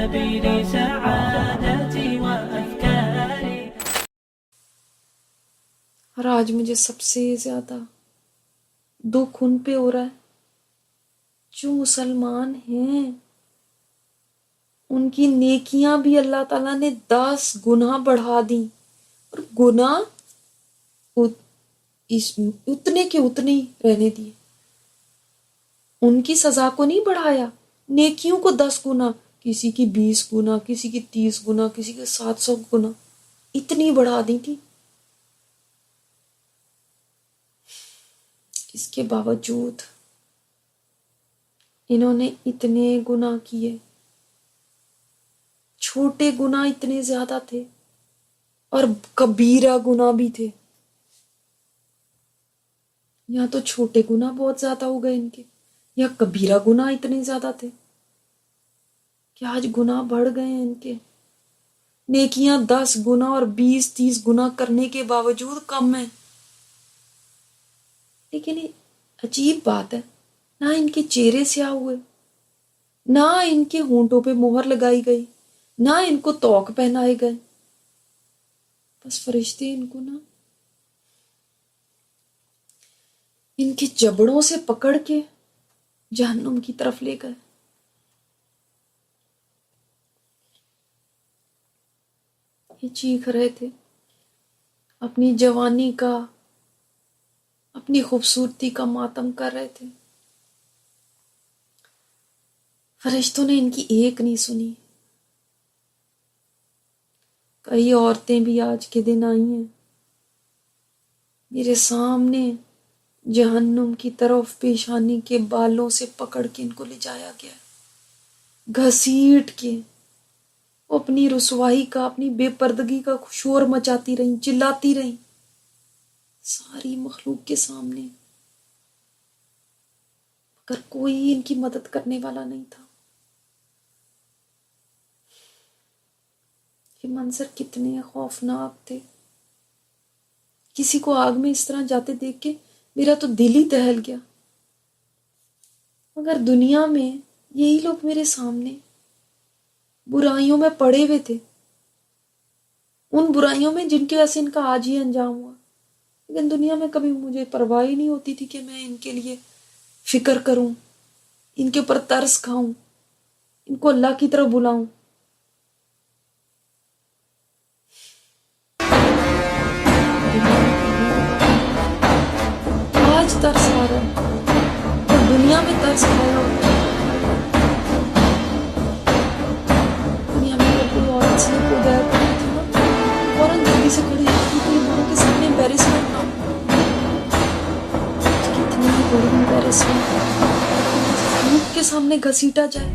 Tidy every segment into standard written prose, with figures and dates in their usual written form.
سبيل سعادتي وأفكاري. اور آج مجھے سب سے زیادہ دکھ ان پہ ہو رہا ہے جو مسلمان ہیں، ان کی نیکیاں بھی اللہ تعالیٰ نے 10 گنا بڑھا دیں، اور گناہ اتنے کے اتنے ہی رہنے دیے. ان کی سزا کو نہیں بڑھایا، نیکیوں کو 10 گنا، کسی کی 20 گنا، کسی کی 30 گنا، کسی کے 700 گنا، اتنی بڑھا دی تھی. اس کے باوجود انہوں نے اتنے گناہ کیے، چھوٹے گناہ اتنے زیادہ تھے اور کبیرہ گناہ بھی تھے. یا تو چھوٹے گناہ بہت زیادہ ہو گئے ان کے، یا کبیرہ گناہ اتنے زیادہ تھے کہ آج گناہ بڑھ گئے ہیں ان کے. نیکیاں 10 گنا اور 20-30 گنا کرنے کے باوجود کم ہیں. لیکن یہ عجیب بات ہے، نہ ان کے چہرے سیاہ ہوئے، نہ ان کے ہونٹوں پہ مہر لگائی گئی، نہ ان کو طوق پہنائے گئے. بس فرشتے ان کو نا ان کے جبڑوں سے پکڑ کے جہنم کی طرف لے گئے. یہ چیخ رہے تھے اپنی جوانی کا، اپنی خوبصورتی کا ماتم کر رہے تھے. فرشتوں نے ان کی ایک نہیں سنی. کئی عورتیں بھی آج کے دن آئی ہیں میرے سامنے، جہنم کی طرف پیشانی کے بالوں سے پکڑ کے ان کو لے جایا گیا، گھسیٹ کے. وہ اپنی رسوائی کا، اپنی بے پردگی کا شور مچاتی رہیں، چلاتی رہیں ساری مخلوق کے سامنے، مگر کوئی ان کی مدد کرنے والا نہیں تھا. یہ منظر کتنے خوفناک تھے. کسی کو آگ میں اس طرح جاتے دیکھ کے میرا تو دل ہی دہل گیا. مگر دنیا میں یہی لوگ میرے سامنے برائیوں میں پڑے ہوئے تھے، ان برائیوں میں جن کی وجہ سے ان کا آج ہی انجام ہوا. لیکن دنیا میں کبھی مجھے پرواہ ہی نہیں ہوتی تھی کہ میں ان کے لیے فکر کروں، ان کے اوپر ترس کھاؤں، ان کو اللہ کی طرف بلاؤں. آج ترس آ رہا ہے اور دنیا میں ترس کھایا ہوتا ہے. دنیا میں اگر کوئی عورت سے کو گیا کرتی تھی نا، فوراً جلدی سے کھڑی ہوتی تھی لوگوں کے سامنے امبیرسمنٹ نہ ہو. کتنی بڑی امبیرسمنٹ، لوگ کے سامنے گھسیٹا جائے،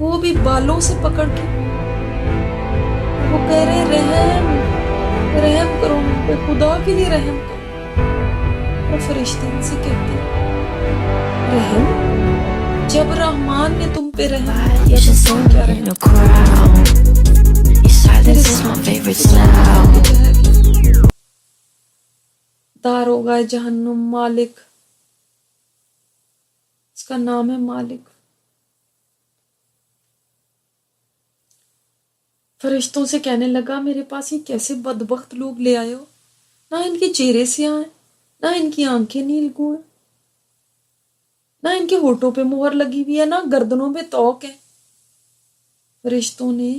وہ بھی بالوں سے پکڑ کے. وہ کہہ رہے رحم کرو ہم پہ، خدا کے لیے رحم کرو. اور فرشتے ان سے کہتے ہیں رحم؟ جب رحمان نے تم پہ رحم کیا تو تم کیا رحم؟ داروغہ جہنم مالک، اس کا نام ہے مالک، فرشتوں سے کہنے لگا میرے پاس یہ کیسے بدبخت لوگ لے آئے ہو، نہ ان کے چہرے سیاہ ہیں، نہ ان کی آنکھیں نیل گوں ہیں، نہ ان کے ہونٹوں پہ مہر لگی ہوئی ہے، نہ گردنوں پہ طوق ہے. فرشتوں نے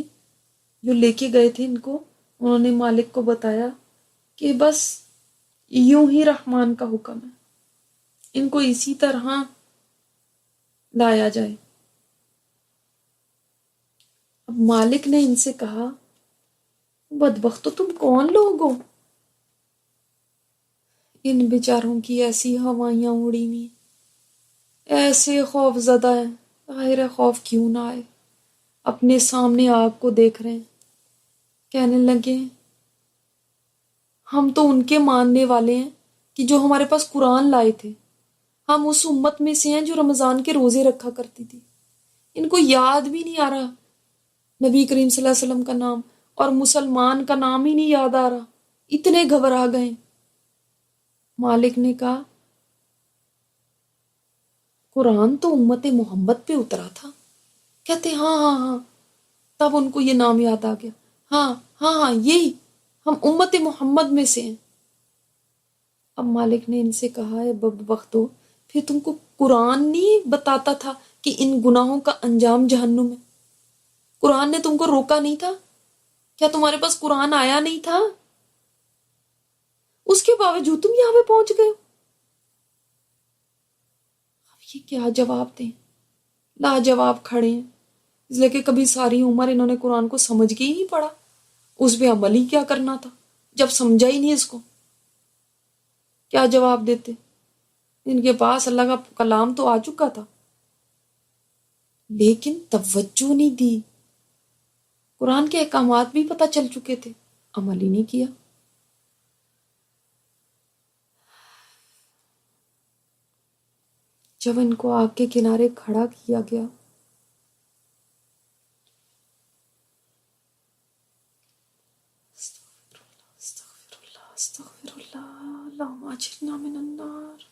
جو لے کے گئے تھے ان کو، انہوں نے مالک کو بتایا کہ بس یوں ہی رحمان کا حکم ہے، ان کو اسی طرح لایا جائے. اب مالک نے ان سے کہا بدبختو تم کون لوگ ہو؟ ان بیچاروں کی ایسی ہوائیاں اڑی ہوئی، ایسے خوف زدہ ہیں، ظاہر خوف کیوں نہ آئے. اپنے سامنے آگ کو دیکھ رہے ہیں، کہنے لگے ہم تو ان کے ماننے والے ہیں کہ جو ہمارے پاس قرآن لائے تھے، ہم اس امت میں سے ہیں جو رمضان کے روزے رکھا کرتی تھی. ان کو یاد بھی نہیں آ رہا نبی کریم صلی اللہ علیہ وسلم کا نام، اور مسلمان کا نام ہی نہیں یاد آ رہا، اتنے گھبرا گئے. مالک نے کہا قرآن تو امت محمد پہ اترا تھا. کہتے ہاں ہاں ہاں، تب ان کو یہ نام یاد آ گیا، ہاں ہاں ہاں یہی، ہم امت محمد میں سے ہیں۔ اب مالک نے ان سے کہا، ہے بدبختو، پھر تم کو قرآن نہیں بتاتا تھا کہ ان گناہوں کا انجام جہنم ہے؟ قرآن نے تم کو روکا نہیں تھا؟ کیا تمہارے پاس قرآن آیا نہیں تھا؟ اس کے باوجود تم یہاں پہ پہنچ گئے ہو۔ اب یہ کیا جواب دیں؟ لاجواب کھڑے ہیں، اس لیے کہ کبھی ساری عمر انہوں نے قرآن کو سمجھ کے ہی نہیں پڑھا، اس پہ عمل ہی کیا کرنا تھا جب سمجھا ہی نہیں اس کو؟ کیا جواب دیتے؟ ان کے پاس اللہ کا کلام تو آ چکا تھا، لیکن توجہ نہیں دی۔ قرآن کے احکامات بھی پتہ چل چکے تھے، عمل ہی نہیں کیا۔ جب ان کو آگ کے کنارے کھڑا کیا گیا، استغفر اللہ استغفر اللہ اللہم اجرنا من النار،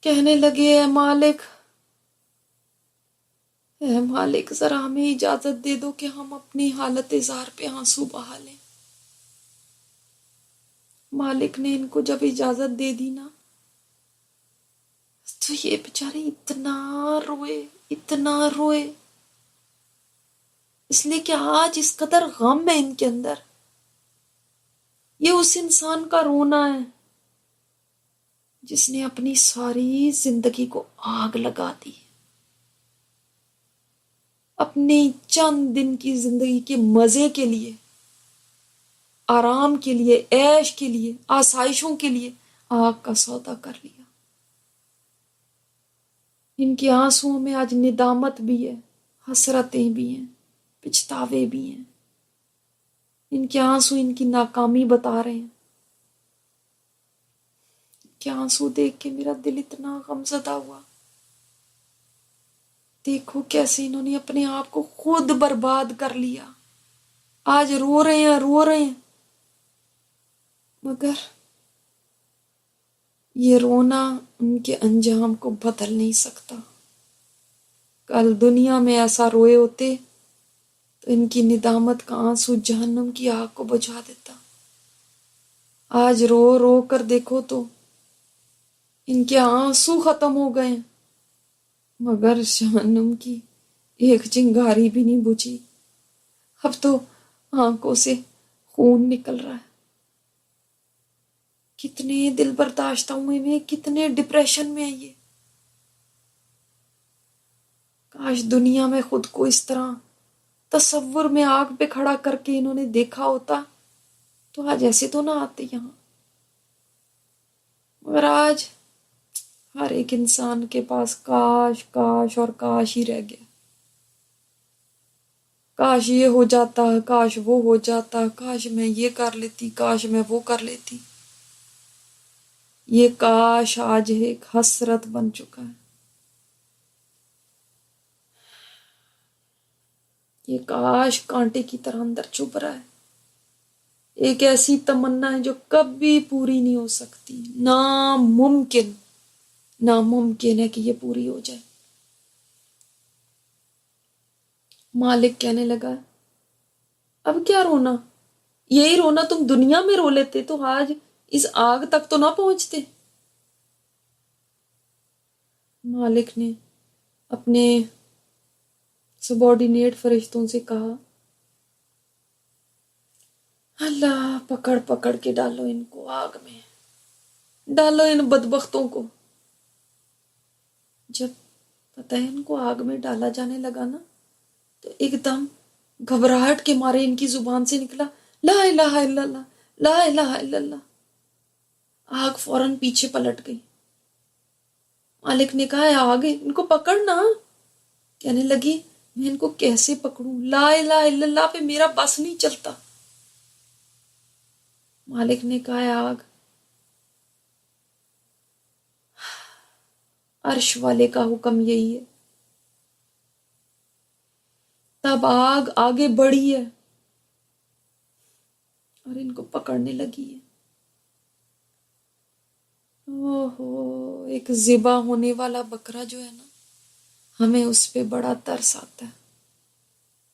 کہنے لگے، اے مالک ذرا ہمیں اجازت دے دو کہ ہم اپنی حالت زار پہ آنسو بہا لیں۔ مالک نے ان کو جب اجازت دے دی نا، تو یہ بیچارے اتنا روئے، اس لیے کہ آج اس قدر غم ہے ان کے اندر۔ یہ اس انسان کا رونا ہے جس نے اپنی ساری زندگی کو آگ لگا دی، اپنے چند دن کی زندگی کے مزے کے لیے، آرام کے لیے، عیش کے لیے، آسائشوں کے لیے آگ کا سودا کر لیا۔ ان کے آنسوؤں میں آج ندامت بھی ہے، حسرتیں بھی ہیں، پچھتاوے بھی ہیں۔ ان کے آنسو ان کی ناکامی بتا رہے ہیں۔ ان کے آنسو دیکھ کے میرا دل اتنا غم زدہ ہوا۔ دیکھو کیسے انہوں نے اپنے آپ کو خود برباد کر لیا، آج رو رہے ہیں، مگر یہ رونا ان کے انجام کو بدل نہیں سکتا۔ کل دنیا میں ایسا روئے ہوتے تو ان کی ندامت کا آنسو جہنم کی آگ کو بجھا دیتا۔ آج رو رو کر دیکھو تو ان کے آنسو ختم ہو گئے ہیں، مگر جہنم کی ایک چنگاری بھی نہیں بجھی۔ اب تو آنکھوں سے خون نکل رہا ہے۔ کتنے دل برداشتہ ہوئے میں، کتنے ڈپریشن میں ہیں یہ۔ کاش دنیا میں خود کو اس طرح تصور میں آگ پہ کھڑا کر کے انہوں نے دیکھا ہوتا تو آج ایسے تو نہ آتے یہاں۔ مگر آج ہر ایک انسان کے پاس کاش کاش اور کاش ہی رہ گیا۔ کاش یہ ہو جاتا، کاش وہ ہو جاتا، کاش میں یہ کر لیتی، کاش میں وہ کر لیتی۔ یہ کاش آج ایک حسرت بن چکا ہے۔ یہ کاش کانٹے کی طرح اندر چبھ رہا ہے۔ ایک ایسی تمنا ہے جو کبھی پوری نہیں ہو سکتی، ناممکن ہے کہ یہ پوری ہو جائے۔ مالک کہنے لگا، اب کیا رونا؟ یہی رونا تم دنیا میں رو لیتے تو آج اس آگ تک تو نہ پہنچتے۔ مالک نے اپنے سبارڈینیٹ فرشتوں سے کہا، اللہ پکڑ پکڑ کے ڈالو ان کو آگ میں، ڈالو ان بدبختوں کو۔ جب پتہ ہے ان کو آگ میں ڈالا جانے لگا نا، تو ایک دم گھبراہٹ کے مارے ان کی زبان سے نکلا، لا الہ الا اللہ، لا الہ الا اللہ۔ آگ فوراً پیچھے پلٹ گئی۔ مالک نے کہا، آگ ان کو پکڑنا۔ کہنے لگی، میں ان کو کیسے پکڑوں؟ لا الہ الا اللہ پہ میرا بس نہیں چلتا۔ مالک نے کہا، آگ عرش والے کا حکم یہی ہے۔ تب آگ آگے بڑھی ہے اور ان کو پکڑنے لگی ہے۔ اوہو، ایک ذبح ہونے والا بکرا جو ہے نا، ہمیں اس پہ بڑا ترس آتا ہے۔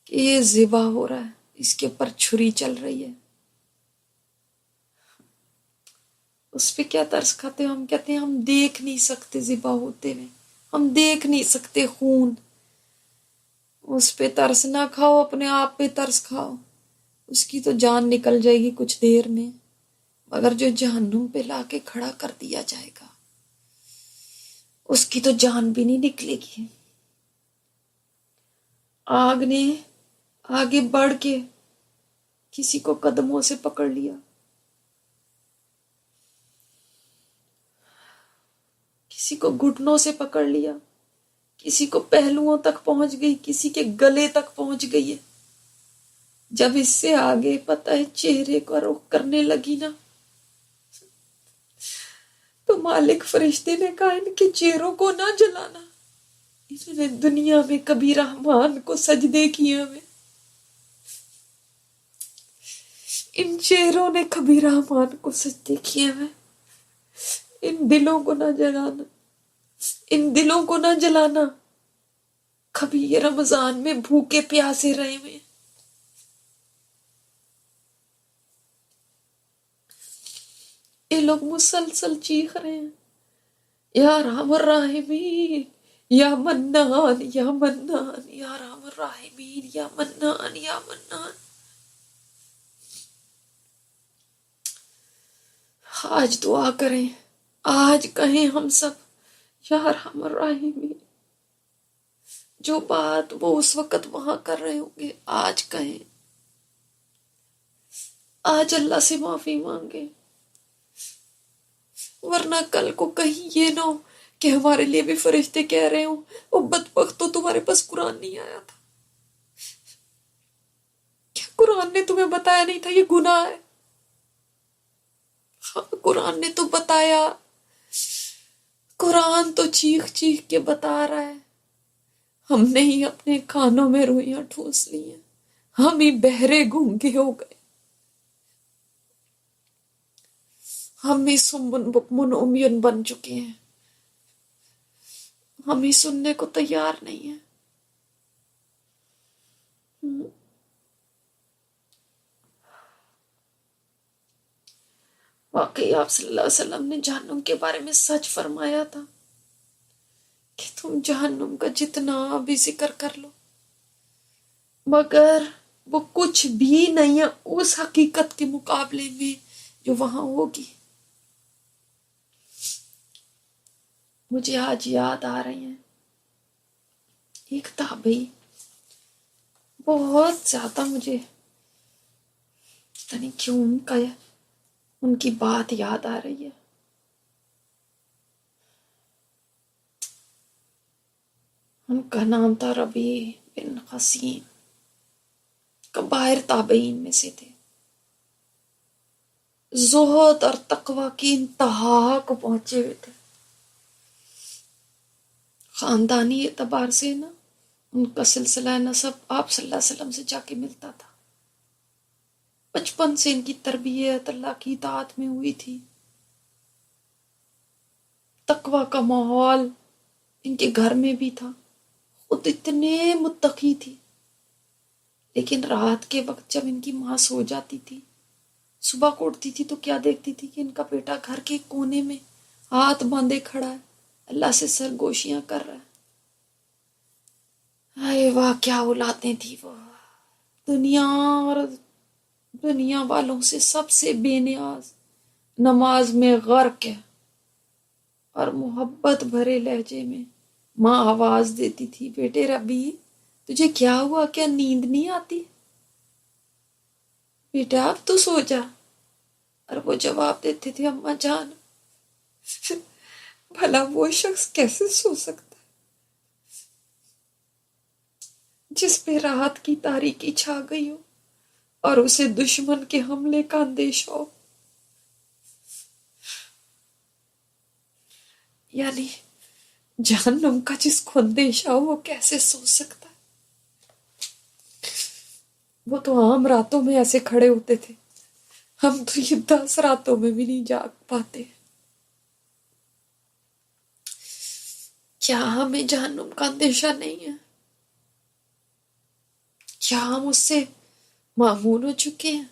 کہ یہ ذبح ہو رہا ہے، اس کے اوپر چھری چل رہی ہے، اس پہ کیا ترس کھاتے ہو؟ ہم کہتے ہیں ہم دیکھ نہیں سکتے ذبح ہوتے ہوئے، ہم دیکھ نہیں سکتے خون، اس پہ ترس نہ کھاؤ، اپنے آپ پہ ترس کھاؤ، اس کی تو جان نکل جائے گی کچھ دیر میں، مگر جو جہنم پہ لا کے کھڑا کر دیا جائے گا اس کی تو جان بھی نہیں نکلے گی۔ آگ نے آگے بڑھ کے کسی کو قدموں سے پکڑ لیا، کسی کو گھٹنوں سے پکڑ لیا، کسی کو پہلوؤں تک پہنچ گئی، کسی کے گلے تک پہنچ گئی ہے۔ جب اس سے آگے پتہ ہے چہرے کا رخ کرنے لگی نا، تو مالک فرشتے نے کہا ان کے چہروں کو نہ جلانا، انہوں نے دنیا میں کبھی رحمان کو سجدے کیے ہوئے، ان چہروں نے کبھی رحمان کو سجدے کیے ہوئے، ان دلوں کو نہ جلانا، ان دلوں کو نہ جلانا، کبھی یہ رمضان میں بھوکے پیاسے رہے ہوئے۔ یہ لوگ مسلسل چیخ رہے ہیں، یا رحم الراحمین یا منان یا منان، یا رحم الراحمین یا منان یا منان۔ آج دعا کریں، آج کہیں ہم سب یا رحم الراحمین، جو بات وہ اس وقت وہاں کر رہے ہوں گے آج کہیں، آج اللہ سے معافی مانگے، ورنہ کل کو کہیں یہ نہ ہو کہ ہمارے لیے بھی فرشتے کہہ رہے ہوں وہ بدبختو تمہارے پاس قرآن نہیں آیا تھا، کیا قرآن نے تمہیں بتایا نہیں تھا یہ گناہ ہے؟ ہاں قرآن نے تو بتایا، قرآن تو چیخ چیخ کے بتا رہا ہے، ہم نے ہی اپنے کانوں میں روئیاں ٹھوس لی ہیں، ہم ہی بہرے گونگے ہو گئے، ہم ہی سمن بکمن عمیون بن چکے ہیں، ہم ہی سننے کو تیار نہیں ہیں۔ واقعی آپ صلی اللہ علیہ وسلم نے جہنم کے بارے میں سچ فرمایا تھا کہ تم جہنم کا جتنا بھی ذکر کر لو مگر وہ کچھ بھی نہیں ہے اس حقیقت کے مقابلے میں جو وہاں ہوگی۔ مجھے آج یاد آ رہے ہیں ایک تابعی، بہت زیادہ مجھے پتہ نہیں کیوں ان کی بات یاد آ رہی ہے۔ ان کا نام تھا ربیع بن قاسم، کبائر تابعین میں سے تھے، زہد اور تقوی کی انتہا کو پہنچے ہوئے تھے، خاندانی اعتبار سے نا ان کا سلسلہ نسب آپ صلی اللہ علیہ وسلم سے جا کے ملتا تھا، بچپن سے ان کی تربیت اللہ کی اطاعت میں ہوئی تھی، تقوی کا ماحول ان کے گھر میں بھی تھا، خود اتنے متقی تھی، لیکن رات کے وقت جب ان کی ماں سو جاتی تھی، صبح کو اٹھتی تھی تو کیا دیکھتی تھی کہ ان کا بیٹا گھر کے کونے میں ہاتھ باندھے کھڑا ہے، اللہ سے سرگوشیاں کر رہا ہے۔ ہائے واہ کیا اولادیں تھی وہ، دنیا والوں سے سب سے بے نیاز، نماز میں غرق ہے، اور محبت بھرے لہجے میں ماں آواز دیتی تھی، بیٹے ربی تجھے کیا ہوا، کیا نیند نہیں آتی، بیٹا اب تو سو جا، اور وہ جواب دیتے تھے اماں جان بھلا وہ شخص کیسے سو سکتا ہے جس پہ رات کی تاریکی چھا گئی ہو اور اسے دشمن کے حملے کا اندیشہ ہو، یعنی جہنم کا جس کو اندیشہ ہو وہ کیسے سو سکتا ہے؟ وہ تو عام راتوں میں ایسے کھڑے ہوتے تھے، ہم تو یہ 10 راتوں میں بھی نہیں جاگ پاتے۔ کیا ہمیں جہنم کا اندیشہ نہیں ہے؟ کیا ہم اس سے معمول ہو چکے ہیں،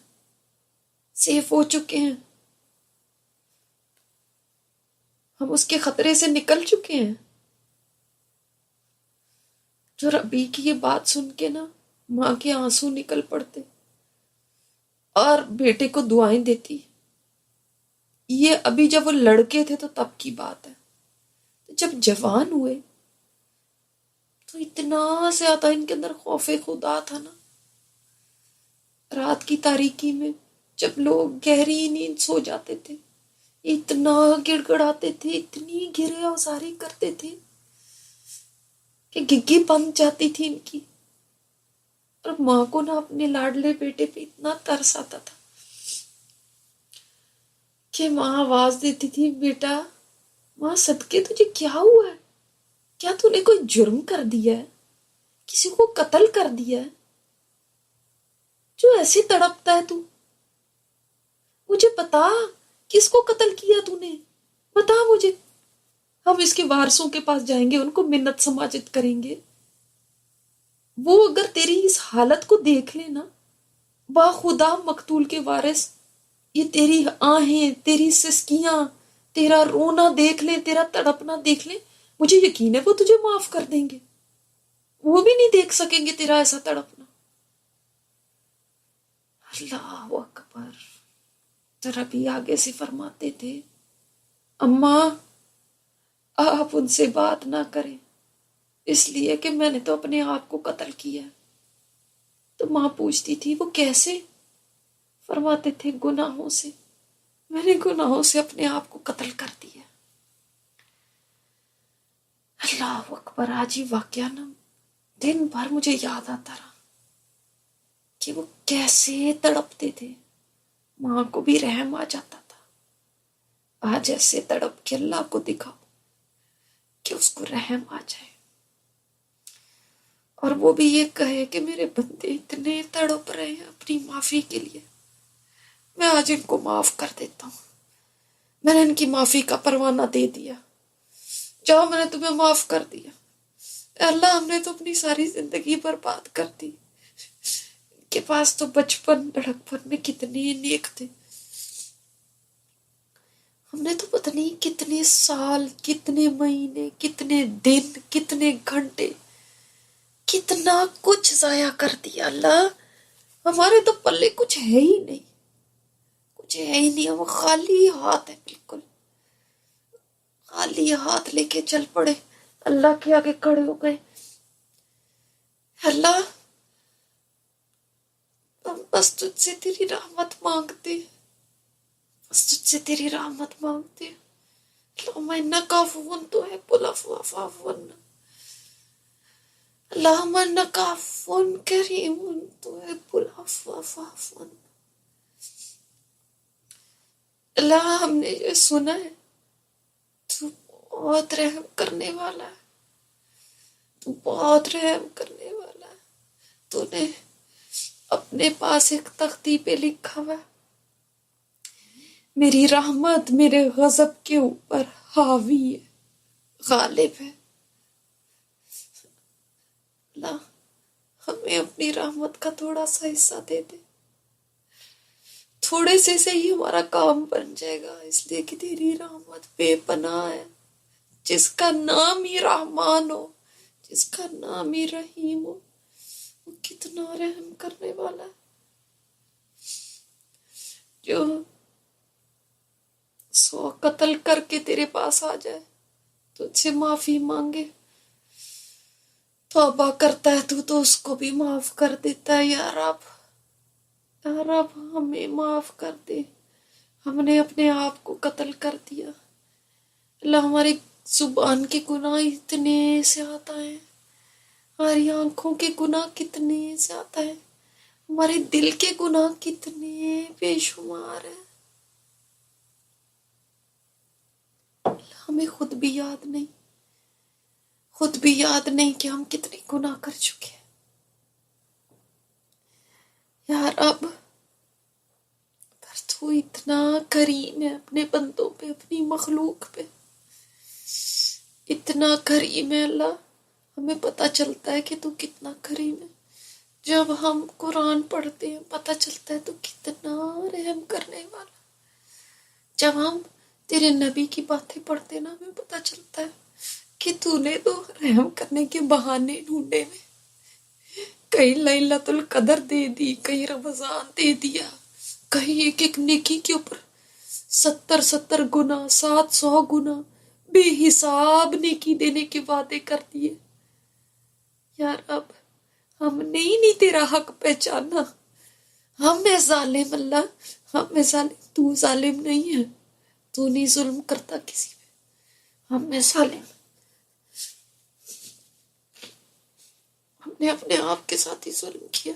سیف ہو چکے ہیں، ہم اس کے خطرے سے نکل چکے ہیں؟ جو ربی کی یہ بات سن کے نا ماں کے آنسو نکل پڑتے اور بیٹے کو دعائیں دیتی. یہ ابھی جب وہ لڑکے تھے تو تب کی بات ہے. جب جوان ہوئے تو اتنا زیادہ ان کے اندر خوف خدا تھا نا. رات کی تاریکی میں جب لوگ گہری نیند سو جاتے تھے اتنا گڑ گڑاتے تھے، اتنی گرے اوزاری کرتے تھے کہ گگی بند جاتی تھی ان کی. اور ماں کو نا اپنے لاڈلے بیٹے پہ اتنا ترس آتا تھا کہ ماں آواز دیتی تھی، بیٹا ماں صدقے تجھے کیا ہوا ہے؟ کیا تو نے کوئی جرم کر دیا ہے؟ کسی کو قتل کر دیا ہے جو ایسے تڑپتا ہے؟ تو مجھے بتا، کس کو قتل کیا تو نے؟ بتا مجھے، ہم اس کے وارثوں کے پاس جائیں گے، ان کو منت سماجت کریں گے. وہ اگر تیری اس حالت کو دیکھ لے نا، با خدا مقتول کے وارث یہ تیری آہیں، تیری سسکیاں، تیرا رونا دیکھ لیں، تیرا تڑپنا دیکھ لیں، مجھے یقین ہے وہ تجھے معاف کر دیں گے. وہ بھی نہیں دیکھ سکیں گے تیرا ایسا تڑپنا. اللہ اکبر. ذرا بھی آگے سے فرماتے تھے، اماں آپ ان سے بات نہ کریں، اس لیے کہ میں نے تو اپنے آپ کو قتل کیا. تو ماں پوچھتی تھی وہ کیسے؟ فرماتے تھے گناہوں سے، میں نے گناہوں سے اپنے آپ کو قتل کر دیا. اللہ اکبر. آج یہ واقعہ نا دن بھر مجھے یاد آتا رہا کہ وہ کیسے تڑپتے تھے. ماں کو بھی رحم آ جاتا تھا، آج ایسے تڑپ کے اللہ کو دکھاؤ کہ اس کو رحم آ جائے اور وہ بھی یہ کہے کہ میرے بندے اتنے تڑپ رہے ہیں اپنی معافی کے لیے، میں آج ان کو معاف کر دیتا ہوں. میں نے ان کی معافی کا پروانہ دے دیا، جاؤ میں نے تمہیں معاف کر دیا. اے اللہ ہم نے تو اپنی ساری زندگی برباد کر دی. ان کے پاس تو بچپن لڑکپن میں کتنے نیک تھے، ہم نے تو پتہ نہیں کتنے سال، کتنے مہینے، کتنے دن، کتنے گھنٹے، کتنا کچھ ضائع کر دیا. اللہ ہمارے تو پلے کچھ ہے ہی نہیں، کچھ ہے ہی نہیں. ہم خالی ہاتھ ہے، بالکل خالی ہاتھ لے کے چل پڑے، اللہ کے آگے کھڑے ہو گئے. اللہ ہم بس تجھ سے تیری رحمت مانگتے ہیں، بس تجھ سے تیری رحمت مانگتے ہیں. اللہم انک عفو تحب العفو فاعف عنا. اللہم انک عفو کریم تحب العفو فاعف عنا. اللہ ہم نے جو سنا ہے تو بہت رحم کرنے والا ہے، تو بہت رحم کرنے والا ہے. تو نے اپنے پاس ایک تختی پہ لکھا ہوا، میری رحمت میرے غضب کے اوپر حاوی ہے، غالب ہے. اللہ ہمیں اپنی رحمت کا تھوڑا سا حصہ دے دے، تھوڑے سے ہی ہمارا کام بن جائے گا، اس لیے کہ تیری رحمت بے پناہ ہے. جس کا نام ہی رحمان ہو، جس کا نام ہی رحیم ہو، وہ کتنا رحم کرنے والا ہے. جو 100 قتل کر کے تیرے پاس آ جائے، تجھ سے معافی مانگے، توبہ کرتا ہے تو اس کو بھی معاف کر دیتا ہے. یا رب ہمیں معاف کر دے، ہم نے اپنے آپ کو قتل کر دیا. اللہ ہماری زبان کے گناہ اتنے زیادہ ہیں، ہماری آنکھوں کے گناہ کتنے زیادہ ہیں، ہمارے دل کے گناہ کتنے بے شمار ہیں. ہمیں خود بھی یاد نہیں کہ ہم کتنے گناہ کر چکے ہیں. یا رب پر تو اتنا کریم ہے اپنے بندوں پہ، اپنی مخلوق پہ اتنا کریم ہے. اللہ ہمیں پتہ چلتا ہے کہ تو کتنا کریم ہے. جب ہم قرآن پڑھتے ہیں پتہ چلتا ہے تو کتنا رحم کرنے والا. جب ہم تیرے نبی کی باتیں پڑھتے نا ہمیں پتہ چلتا ہے کہ تو نے تو رحم کرنے کے بہانے ڈھونڈے میں. کہیں لیلۃ القدر دے دی، کہیں رمضان دے دیا، کہیں ایک ایک نیکی کے اوپر 70 گنا 700 گنا بے حساب نیکی دینے کے وعدے کر دیے. یار اب ہم نے ہی نہیں تیرا حق پہچانا. ہم میں ظالم اللہ، ہم میں ظالم. تو ظالم نہیں ہے، تو نہیں ظلم کرتا کسی پہ. ہم میں ظالم، ہم نے اپنے آپ کے ساتھ ہی ظلم کیا.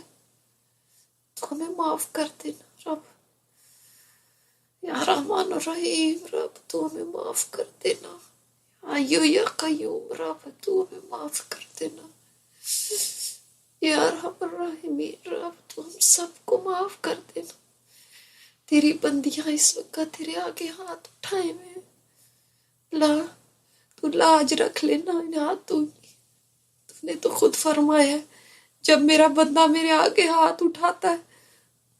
تو ہمیں معاف کر دینا رب. یا رحمان الرحیم رب تو ہمیں معاف کر دینا. ایو یا قیوم رب تو ہمیں معاف کر دینا. یا ارحم الراحمین رب تو ہم سب کو معاف کر دینا. تیری بندیاں اس وقت تیرے آگے ہاتھ اٹھائے ہوئے. اللہ تو لاج رکھ لینا ان ہاتھوں کی. تو نے تو خود فرمایا ہے جب میرا بندہ میرے آگے ہاتھ اٹھاتا ہے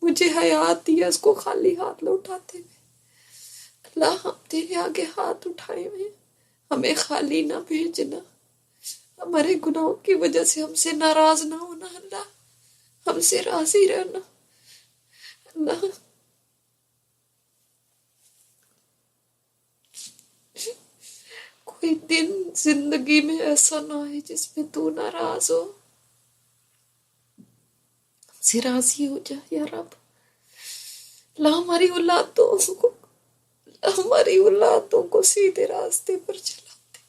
مجھے حیا آتی ہے اس کو خالی ہاتھ لوٹاتے ہوئے. اللہ ہم تیرے آگے ہاتھ اٹھائے ہوئے، ہمیں خالی نہ بھیجنا. ہمارے گناہوں کی وجہ سے ہم سے ناراض نہ ہونا. اللہ ہم سے راضی رہنا. اللہ کوئی دن زندگی میں ایسا نہ ہے جس میں تو ناراض ہو. ہم سے راضی ہو جا یا رب. اللہ ہماری اولادوں کو سیدھے راستے پر چلاتے،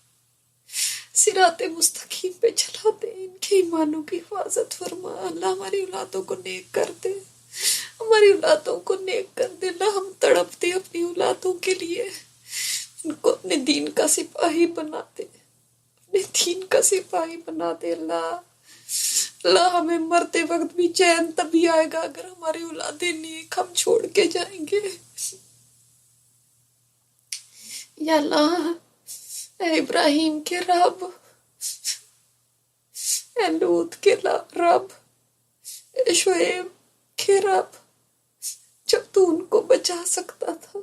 صراط مستقیم پہ چلاتے. ان کے ایمانوں کی حفاظت فرما. اللہ ہماری اولادوں کو نیک کر دے، ہماری اولادوں کو نیک کر دے. اللہ ہم تڑپتے اپنی اولادوں کے لیے. ان کو اپنے دین کا سپاہی بنا دے، اپنے دین کا سپاہی بنا دے. اللہ ہمیں مرتے وقت بھی چین تبھی آئے گا اگر ہماری اولادیں نیک ہم چھوڑ کے جائیں گے. یا اللہ اے ابراہیم کے رب، اے لوط کے رب، اے شعیب کے رب، جب تو ان کو بچا سکتا تھا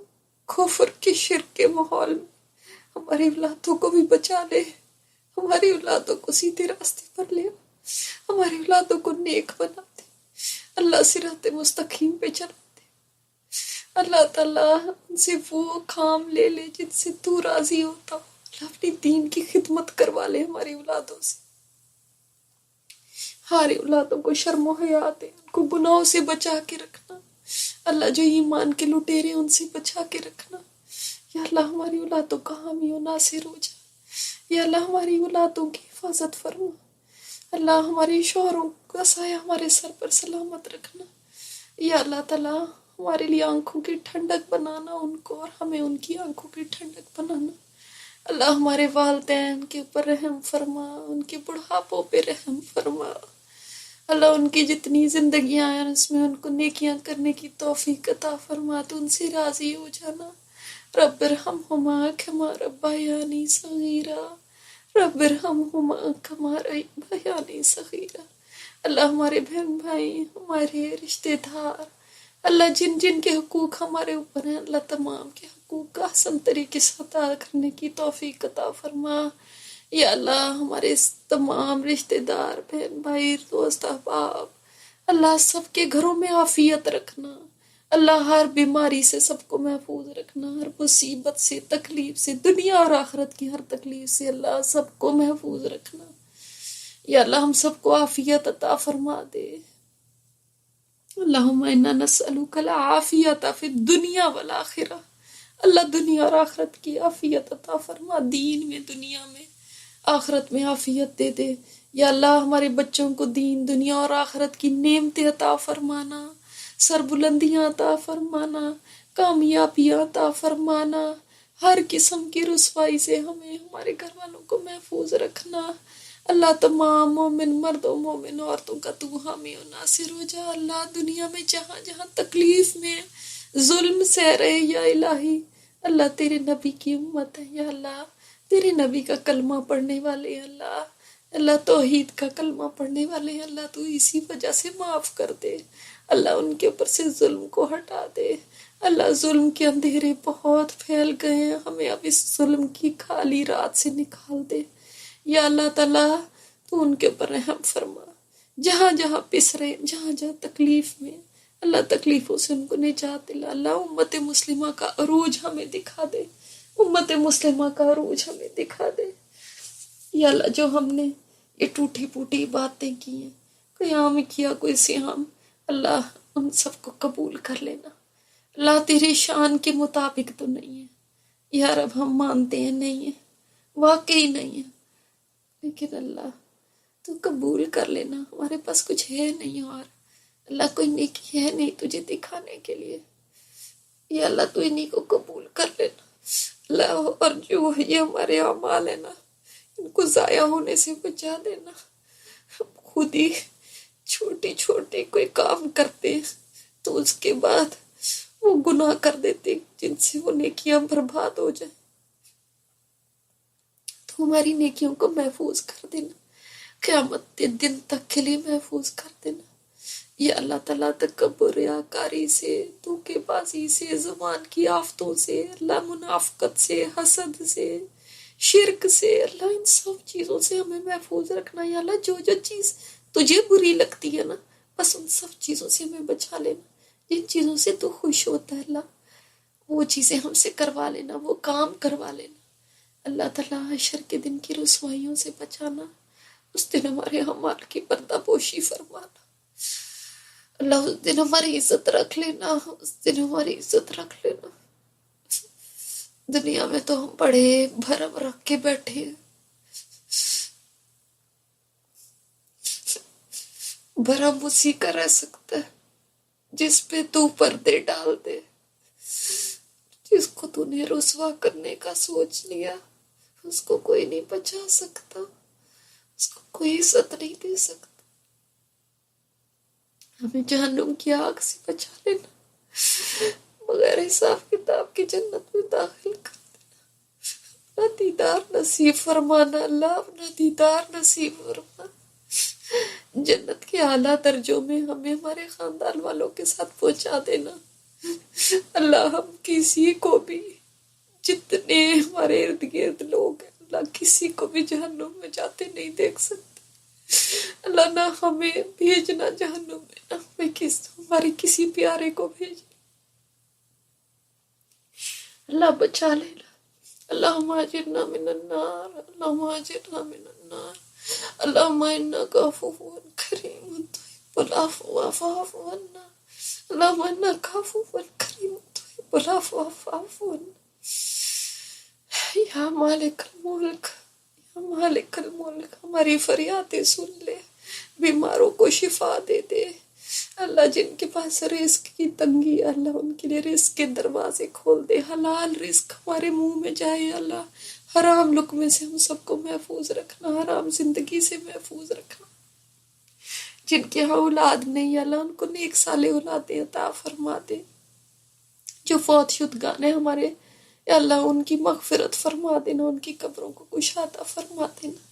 کفر کے شرک کے ماحول میں، ہماری اولادوں کو بھی بچا لے. ہماری اولادوں کو سیدھے راستے پر لے، ہماری اولادوں کو نیک بنا دے. اللہ صراط مستقیم پہ چلا دے. اللہ تعالیٰ ان سے وہ کام لے لے جن سے تو راضی ہوتا ہو. اللہ اپنی دین کی خدمت کروا لے ہماری اولادوں سے. ہماری اولادوں کو شرم و حیا دے، ان کو گناہوں سے بچا کے رکھنا. اللہ جو ایمان کے لٹیرے ان سے بچا کے رکھنا. یا اللہ ہماری اولادوں کا حامی و ناصر ہو جا. یا اللہ ہماری اولادوں کی حفاظت فرما. اللہ ہمارے شوہروں کا سایہ ہمارے سر پر سلامت رکھنا. یا اللہ تعالیٰ ہمارے لیے آنکھوں کی ٹھنڈک بنانا ان کو، اور ہمیں ان کی آنکھوں کی ٹھنڈک بنانا. اللہ ہمارے والدین کے اوپر رحم فرما، ان کے بڑھاپوں پہ رحم فرما. اللہ ان کی جتنی زندگیاں ہیں اس میں ان کو نیکیاں کرنے کی توفیق عطا فرما. تو ان سے راضی ہو جانا. رب ارحمہما کما ربیانی صغیرا، رب ارحمہما کما ربیانی صغیرا. اللہ ہمارے بہن بھائی، ہمارے رشتہ دار، اللہ جن جن کے حقوق ہمارے اوپر ہیں، اللہ تمام کے حقوق کا احسن طریقے سے ادا کرنے کی توفیق عطا فرما. یا اللہ ہمارے تمام رشتہ دار، بہن بھائی، دوست احباب، اللہ سب کے گھروں میں عافیت رکھنا. اللہ ہر بیماری سے سب کو محفوظ رکھنا، ہر مصیبت سے، تکلیف سے، دنیا اور آخرت کی ہر تکلیف سے اللہ سب کو محفوظ رکھنا. یا اللہ ہم سب کو عافیت عطا فرما دے. اللہم انا نسألک العافیت فی الدنیا والآخرہ. اللہ دنیا اور آخرت کی عافیت عطا فرما. دین میں، دنیا میں، آخرت میں عافیت دے دے. یا اللہ ہمارے بچوں کو دین، دنیا اور آخرت کی نعمتیں عطا فرمانا، سربلندیاں عطا فرمانا، کامیابیاں عطا فرمانا. ہر قسم کی رسوائی سے ہمیں، ہمارے گھر والوں کو محفوظ رکھنا. اللہ تمام مومن مرد و مومن عورتوں کا تو حامی و ناصر ہو جا. اللہ دنیا میں جہاں جہاں تکلیف میں ظلم سہ رہے، یا الہی اللہ تیرے نبی کی امت ہے، یا اللہ تیرے نبی کا کلمہ پڑھنے والے، اللہ اللہ توحید کا کلمہ پڑھنے والے ہیں، اللہ تو اسی وجہ سے معاف کر دے، اللہ ان کے اوپر سے ظلم کو ہٹا دے، اللہ ظلم کے اندھیرے بہت پھیل گئے ہیں، ہمیں اب اس ظلم کی کالی رات سے نکال دے یا اللہ تعالیٰ، تو ان کے اوپر رحم فرما، جہاں جہاں پس رہے، جہاں جہاں تکلیف میں، اللہ تکلیفوں سے ان کو نجات دلا، اللہ امت مسلمہ کا عروج ہمیں دکھا دے، امت مسلمہ کا عروج ہمیں دکھا دے یا اللہ، جو ہم نے یہ ٹوٹی پوٹی باتیں کی ہیں، کوئی عام کیا کوئی سیام، اللہ ان سب کو قبول کر لینا، اللہ تیری شان کے مطابق تو نہیں ہے یا رب، ہم مانتے ہیں نہیں ہے، واقعی نہیں ہے، لیکن اللہ تو قبول کر لینا، ہمارے پاس کچھ ہے نہیں، اور اللہ کوئی نیکی ہے نہیں تجھے دکھانے کے لیے یا اللہ، تو انہیں کو قبول کر لینا اللہ، اور جو یہ ہمارے اعمال ہیں نا، ان کو ضائع ہونے سے بچا دینا، ہم خود ہی چھوٹے چھوٹے کوئی کام کرتے ہیں تو اس کے بعد وہ گناہ کر دیتے جن سے وہ نیکیاں برباد ہو جائیں، تو ہماری نیکیوں کو محفوظ کر دینا، قیامت کے دن تک کے لیے محفوظ کر دینا یا اللہ تعالیٰ، تکبر ریاکاری سے، دھوکے بازی سے، زبان کی آفتوں سے، اللہ منافقت سے، حسد سے، شرک سے، اللہ ان سب چیزوں سے ہمیں محفوظ رکھنا یا اللہ، جو جو چیز تجھے بری لگتی ہے نا، بس ان سب چیزوں سے ہمیں بچا لینا، جن چیزوں سے تو خوش ہوتا ہے اللہ، وہ چیزیں ہم سے کروا لینا، وہ کام کروا لینا اللہ تعالیٰ، حشر کے دن کی رسوائیوں سے بچانا، اس دن ہمارے اعمال کی پردہ پوشی فرمانا اللہ، اس دن ہماری عزت رکھ لینا، اس دن ہماری عزت رکھ لینا، دنیا میں تو ہم بڑے بھرم رکھ کے بیٹھے ہیں، بھرم اسی کا رہ سکتا ہے جس پہ تو پردے ڈال دے، جس کو تو نے رسوا کرنے کا سوچ لیا، اس کو کوئی نہیں بچا سکتا، اس کو کوئی عزت نہیں دے سکتا، ہمیں جہنم کی آگ سے بچا لینا، مگر حساب کتاب کی جنت میں داخل کر دینا، اپنا دیدار نصیب فرمانا اللہ، اپنا دیدار نصیب فرمانا، جنت کے اعلیٰ درجوں میں ہمیں ہمارے خاندان والوں کے ساتھ پہنچا دینا اللہ، ہم کسی کو بھی، جتنے ہمارے ارد گرد لوگ ہیں اللہ، کسی کو بھی جہنم میں جاتے نہیں دیکھ سکتے اللہ، نہ ہمیں بھیجنا جہنم میں، نہ ہمیں ہمارے کسی پیارے کو بھیجنا اللہ، بچا لینا اللہم اجرنا من النار، اللہم اجرنا من النار، اللہم انک عفو کریم تحب العفو فاعف عنا، اللہم انک عفو کریم تحب العفو فاعف عنا، یا مالک الملک، یا مالک الملک، ہماری فریادیں سن لے، بیماروں کو شفا دے دے اللہ، جن کے پاس رزق کی تنگی اللہ، ان کے لیے رزق کے دروازے کھول دے، حلال رزق ہمارے منہ میں جائے اللہ، حرام لقمے سے ہم سب کو محفوظ رکھنا، حرام زندگی سے محفوظ رکھنا، جن کے ہاں اولاد نہیں اللہ، ان کو نیک صالح اولادیں عطا فرما دے، جو فوت شدگان ہیں ہمارے یا اللہ، ان کی مغفرت فرما دینا، ان کی قبروں کو کشادہ فرما دینا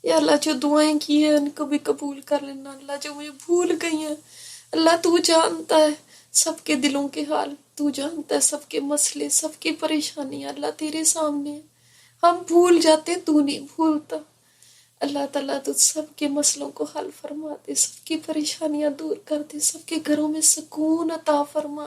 یا اللہ، جو دعائیں کی ہیں ان کو بھی قبول کر لینا اللہ، جو مجھے بھول گئی ہیں اللہ، تو جانتا ہے سب کے دلوں کے حال، تو جانتا ہے سب کے مسئلے، سب کی پریشانیاں اللہ تیرے سامنے ہیں، ہم بھول جاتے تو نہیں بھولتا اللہ تعالیٰ، تو سب کے مسئلوں کو حل فرما دے، سب کی پریشانیاں دور کر دے، سب کے گھروں میں سکون عطا فرما،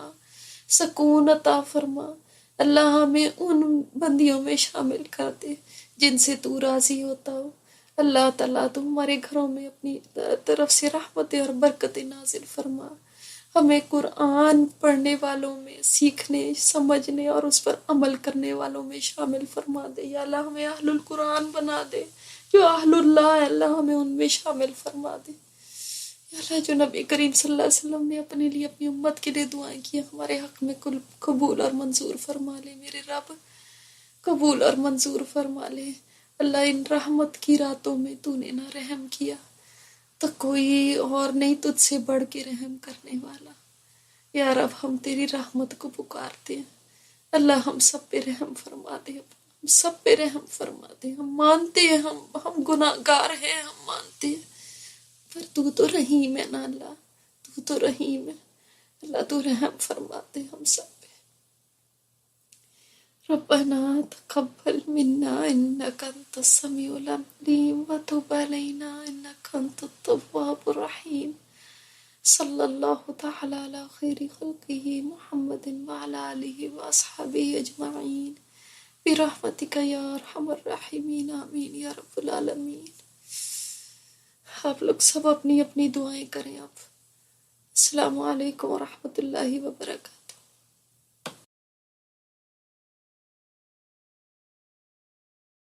سکون عطا فرما اللہ، ہمیں ان بندیوں میں شامل کر دے جن سے تو راضی ہوتا ہو اللہ تعالیٰ، تو ہمارے گھروں میں اپنی طرف سے رحمتیں اور برکتیں نازل فرما، ہمیں قرآن پڑھنے والوں میں، سیکھنے سمجھنے اور اس پر عمل کرنے والوں میں شامل فرما دے یا اللہ، ہمیں اہل القرآن بنا دے، جو اہل اللہ ہے اللہ، ہمیں ان میں شامل فرما دے یا اللہ، جو نبی کریم صلی اللہ علیہ وسلم نے اپنے لیے، اپنی امت کے لیے دعائیں کی، ہمارے حق میں قبول اور منظور فرما لے میرے رب، قبول اور منظور فرما لے اللہ، ان رحمت کی راتوں میں تو نے نہ رحم کیا تو کوئی اور نہیں تجھ سے بڑھ کے رحم کرنے والا یا رب، ہم تیری رحمت کو پکارتے ہیں اللہ، ہم سب پہ رحم فرما دے، ہم سب پہ رحم فرما دے. ہم مانتے ہیں ہم گناہگار ہیں، ہم مانتے ہیں، پر تو رحیم ہے نا اللہ، تو رحیم ہے اللہ، تو رحم فرما دے ہم سب پہ. ربنا تقبل منا انك انت السميع العليم وتب علينا انك انت التواب الرحيم. صلی اللہ تعالی علی خیر خلقہ محمد وعلی آلہ واصحابہ اجمعین برحمتک یا ارحم الراحمین، آمین یا رب العالمین. آپ لوگ سب اپنی اپنی دعائیں کریں. اب السلام علیکم ورحمۃ اللہ وبرکاتہ.